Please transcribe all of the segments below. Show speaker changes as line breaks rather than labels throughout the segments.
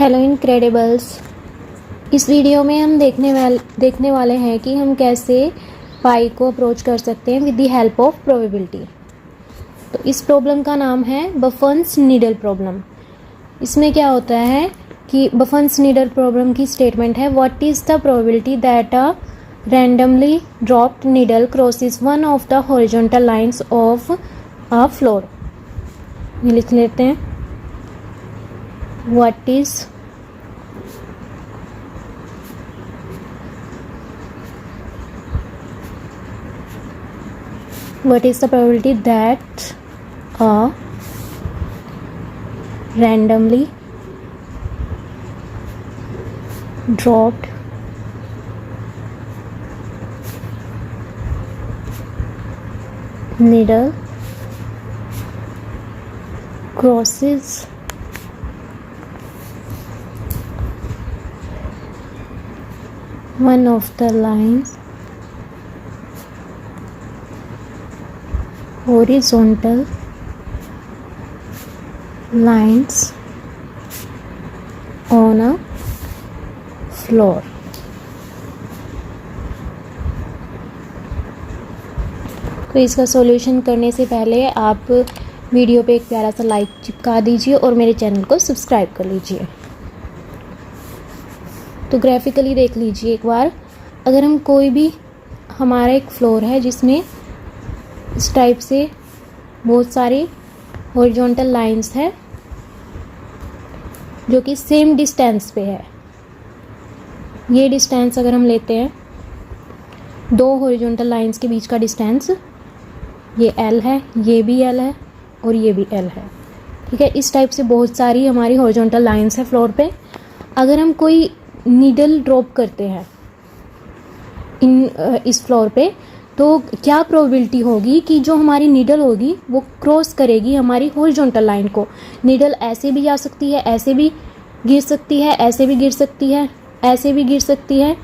Hello Incredibles. इस video में हम देखने वाले हैं कि हम कैसे पाई को अप्रोच कर सकते हैं with the help of probability. तो इस प्रॉब्लम का नाम है बफन्स नीडल प्रॉब्लम। इसमें क्या होता है कि बफन्स नीडल प्रॉब्लम की स्टेटमेंट है what is the probability that a randomly dropped needle crosses one of the horizontal lines of a floor. ये लिख लेते हैं। What is the probability that a randomly dropped needle crosses one of the lines horizontal lines on a floor। तो इसका solution करने से पहले आप वीडियो पे एक प्यारा सा लाइक चिपका दीजिए और मेरे चैनल को सब्सक्राइब कर लीजिए। तो ग्राफिकली देख लीजिए एक बार। अगर हम कोई भी हमारा एक फ्लोर है जिसमें इस टाइप से बहुत सारी हॉरिजॉन्टल लाइंस है जो कि सेम डिस्टेंस पे है। ये डिस्टेंस अगर हम लेते हैं, दो हॉरिजॉन्टल लाइंस के बीच का डिस्टेंस ये L है, ये भी L है और ये भी L है। ठीक है, इस टाइप से बहुत सारी हमारी हॉरिजॉन्टल लाइंस है फ्लोर पे। अगर हम कोई नीडल ड्रॉप करते हैं इस फ्लोर पे, तो क्या प्रोबेबिलिटी होगी कि जो हमारी नीडल होगी वो क्रॉस करेगी हमारी हॉरिजॉन्टल लाइन को। नीडल ऐसे भी जा सकती है, ऐसे भी गिर सकती है, ऐसे भी गिर सकती है, ऐसे भी गिर सकती है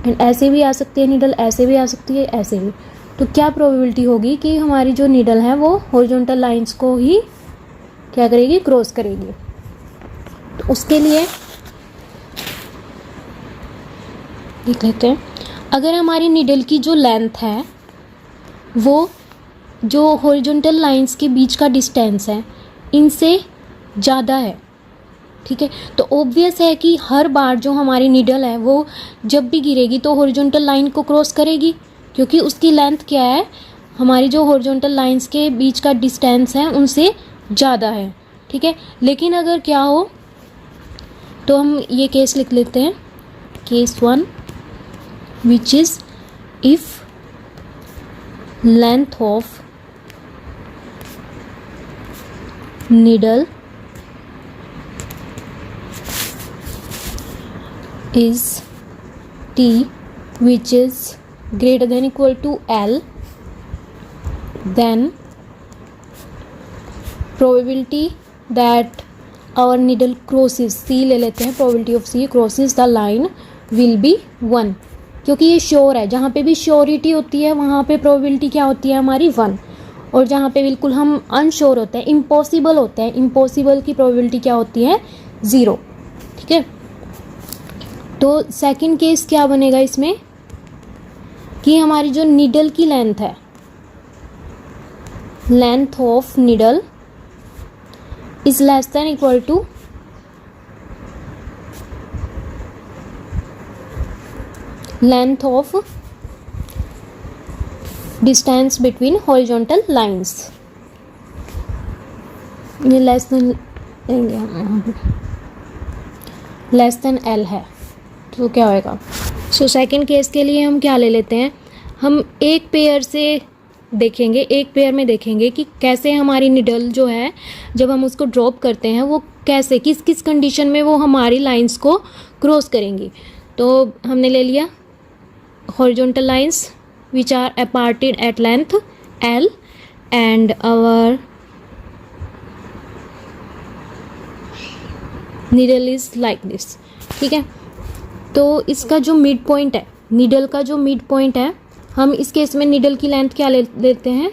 एंड ऐसे भी आ सकती है नीडल, ऐसे भी आ सकती है, ऐसे भी। तो क्या प्रोबेबिलिटी होगी कि हमारी जो नीडल है वो हॉरिजॉन्टल लाइंस को ही क्या करेगी, क्रॉस करेगी। तो उसके लिए देख लेते हैं। अगर हमारी नीडल की जो लेंथ है वो जो हॉरिजॉन्टल लाइंस के बीच का डिस्टेंस है इनसे ज़्यादा है, ठीक है, तो ऑब्वियस है कि हर बार जो हमारी नीडल है वो जब भी गिरेगी तो हॉरिजॉन्टल लाइन को क्रॉस करेगी, क्योंकि उसकी लेंथ क्या है, हमारी जो हॉरिजॉन्टल लाइंस के बीच का डिस्टेंस है उनसे ज़्यादा है। ठीक है, लेकिन अगर क्या हो तो हम ये केस लिख लेते हैं, case 1, which is if length of needle is T which is greater than equal to L, then probability that our needle crosses, C ले लेते हैं, probability of C crosses the line will be 1, क्योंकि ये sure है। जहाँ पे भी surety होती है वहाँ पे प्रोबेबिलिटी क्या होती है हमारी 1, और जहाँ पे बिल्कुल हम अनश्योर होते हैं, इम्पॉसिबल होते हैं, इम्पॉसिबल की प्रोबेबिलिटी क्या होती है 0। ठीक है, तो सेकंड केस क्या बनेगा इसमें कि हमारी जो नीडल की लेंथ है, length of needle is less than equal to length of distance between horizontal lines। ये लेस देन L है, तो क्या होएगा। सो सेकंड केस के लिए हम क्या ले लेते हैं, हम एक पेयर से देखेंगे, एक पेयर में देखेंगे कि कैसे हमारी निडल जो है जब हम उसको ड्रॉप करते हैं वो कैसे किस किस कंडीशन में वो हमारी लाइंस को क्रॉस करेंगी। तो हमने ले लिया horizontal lines which are aparted at length L and our needle is like this। ठीक है, तो इसका जो मिड पॉइंट है, नीडल का जो मिड पॉइंट है, हम इस केस में नीडल की लेंथ क्या लेते हैं,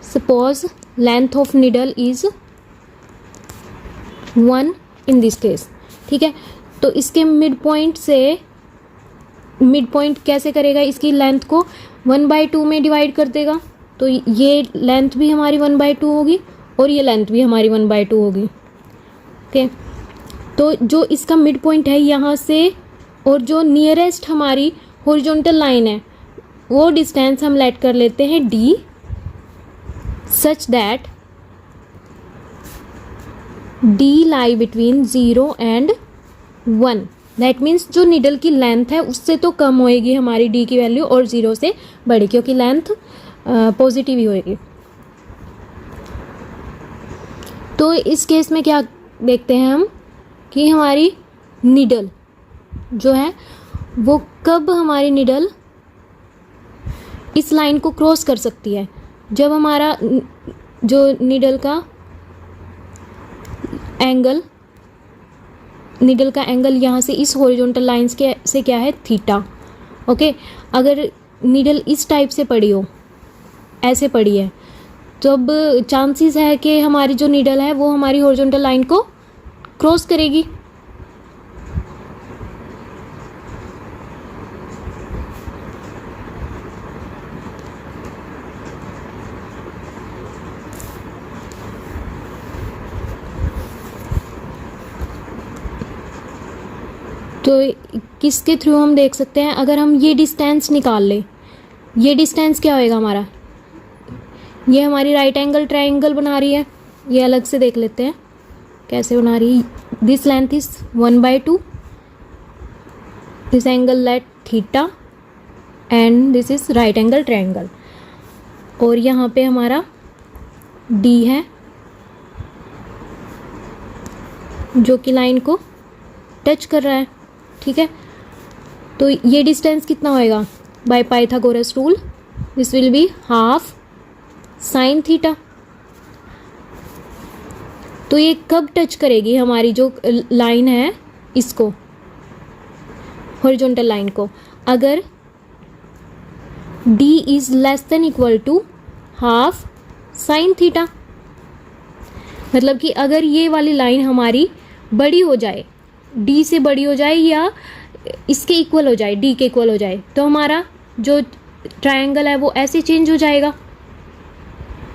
suppose length of needle is 1 in this case, ठीक है। तो इसके मिड पॉइंट कैसे करेगा, इसकी लेंथ को 1/2 में डिवाइड कर देगा, तो ये लेंथ भी हमारी 1/2 होगी और ये लेंथ भी हमारी 1/2 होगी। ओके, तो जो इसका मिड पॉइंट है यहाँ से और जो नियरेस्ट हमारी हॉरिजॉन्टल लाइन है वो डिस्टेंस हम लेट कर लेते हैं d, such that d lie between 0 and 1। That means जो निडल की लेंथ है उससे तो कम होएगी हमारी d की वैल्यू और 0 से बड़ी, क्योंकि लेंथ पॉजिटिव ही होएगी। तो इस केस में क्या देखते हैं हम कि हमारी निडल जो है वो कब हमारी निडल इस लाइन को क्रॉस कर सकती है, जब हमारा जो निडल का एंगल यहाँ से इस हॉरिजॉन्टल लाइंस के से क्या है, थीटा। ओके, अगर निडल इस टाइप से पड़ी हो, ऐसे पड़ी है, तो अब चांसेस है कि हमारी जो निडल है वो हमारी हॉरिजॉन्टल लाइन को क्रॉस करेगी। तो किसके थ्रू हम देख सकते हैं, अगर हम ये डिस्टेंस निकाल लें, ये डिस्टेंस क्या होएगा हमारा, ये हमारी राइट एंगल ट्रायंगल बना रही है, ये अलग से देख लेते हैं कैसे बना रही है। This length is 1/2, this angle let theta and this is right angle triangle, और यहाँ पे हमारा d है जो कि लाइन को टच कर रहा है। ठीक है, तो ये डिस्टेंस कितना होएगा, by Pythagoras rule this will be half sine theta. तो ये कब टच करेगी हमारी जो लाइन है इसको, हॉरिजॉन्टल लाइन को, अगर d is less than equal to half sine theta. मतलब कि अगर ये वाली लाइन हमारी बड़ी हो जाए, d से बड़ी हो जाए या इसके इक्वल हो जाए, d के इक्वल हो जाए, तो हमारा जो ट्रायंगल है वो ऐसे चेंज हो जाएगा।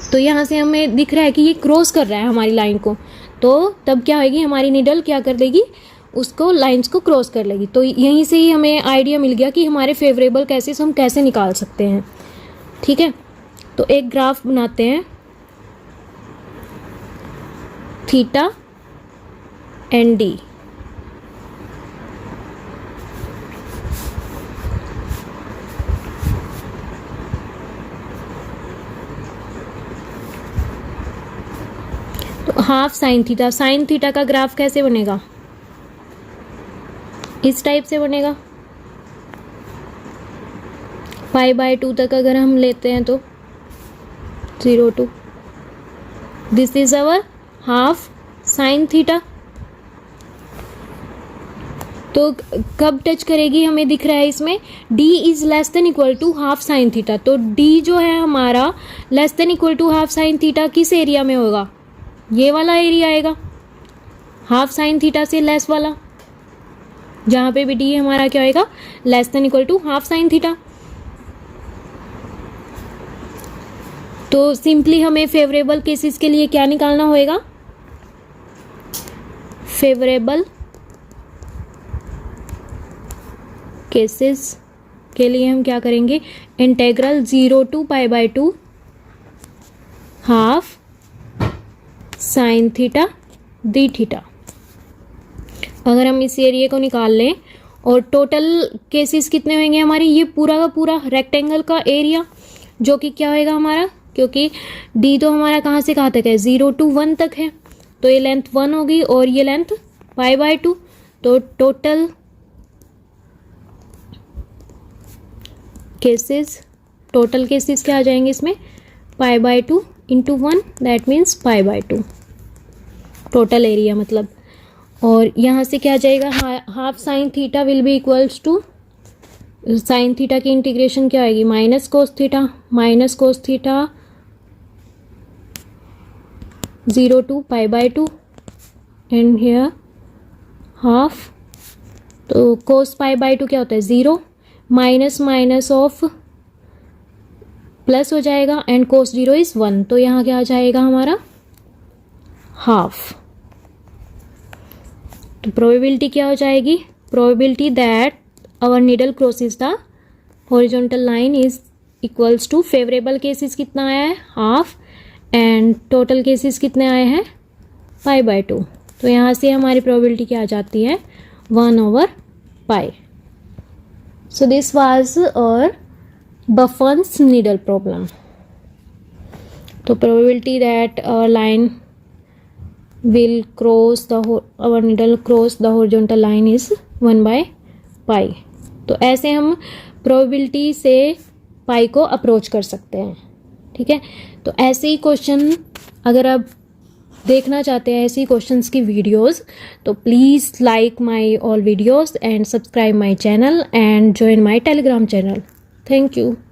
तो यहाँ से हमें दिख रहा है कि ये क्रॉस कर रहा है हमारी लाइन को, तो तब क्या होगी, हमारी निडल क्या कर देगी, उसको लाइंस को क्रॉस कर लेगी। तो यहीं से ही हमें आइडिया मिल गया कि हमारे फेवरेबल केसेस हम कैसे निकाल सकते हैं। ठीक है, तो एक ग्राफ बनाते हैं थीटा एंड डी। तो हाफ साइन थीटा का ग्राफ कैसे बनेगा, इस टाइप से बनेगा। π/2 तक अगर हम लेते हैं तो 0 to this is our half sine theta. तो कब टच करेगी हमें दिख रहा है इसमें, d is less than equal to half sine theta. तो d जो है हमारा less than equal to half sine theta किस एरिया में होगा, ये वाला एरिया आएगा, हाफ साइन थीटा से लेस वाला, जहाँ पे भी d हमारा क्या होएगा, less than equal to half sine theta. तो सिंपली हमें फेवरेबल केसेस के लिए क्या निकालना होएगा, फेवरेबल केसेस के लिए हम क्या करेंगे, integral 0 to π/2 half sine theta D theta. अगर हम इस एरिया को निकाल लें और टोटल केसेस कितने होंगे हमारे, ये पूरा का पूरा रेक्टेंगल का एरिया जो कि क्या होएगा हमारा, क्योंकि d तो हमारा कहाँ से कहाँ तक है, 0 to 1 तक है, तो ये लेंथ 1 होगी और ये लेंथ π/2। तो टोटल केसेस क्या आ जाएंगे इसमें, π/2 into 1 that means π/2 total area मतलब। और यहाँ से क्या आ जाएगा, half sine theta will be equals to, sine theta की इंटीग्रेशन क्या आएगी, minus cos theta 0 to π/2 and here half, तो कोस पाई बाई टू क्या होता है 0, माइनस माइनस ऑफ प्लस हो जाएगा एंड कोस 0 इज 1, तो यहाँ क्या आ जाएगा हमारा हाफ। तो प्रोबेबिलिटी क्या हो जाएगी, probability that our needle crosses the horizontal line is equals to, favourable cases कितना आया है हाफ एंड टोटल केसेस कितने आए हैं पाई बाय 2, तो यहाँ से हमारी प्रोबेबिलिटी क्या आ जाती है 1/पाई। सो दिस वाज और Buffon's needle problem. तो probability that our line will cross our needle cross the horizontal line is 1/pi. तो ऐसे हम probability से पाई को अप्रोच कर सकते हैं, ठीक है। तो ऐसे ही क्वेश्चन अगर आप देखना चाहते हैं, ऐसी क्वेश्चंस की वीडियोस, तो please like my all videos and subscribe my channel and join my Telegram channel. Thank you.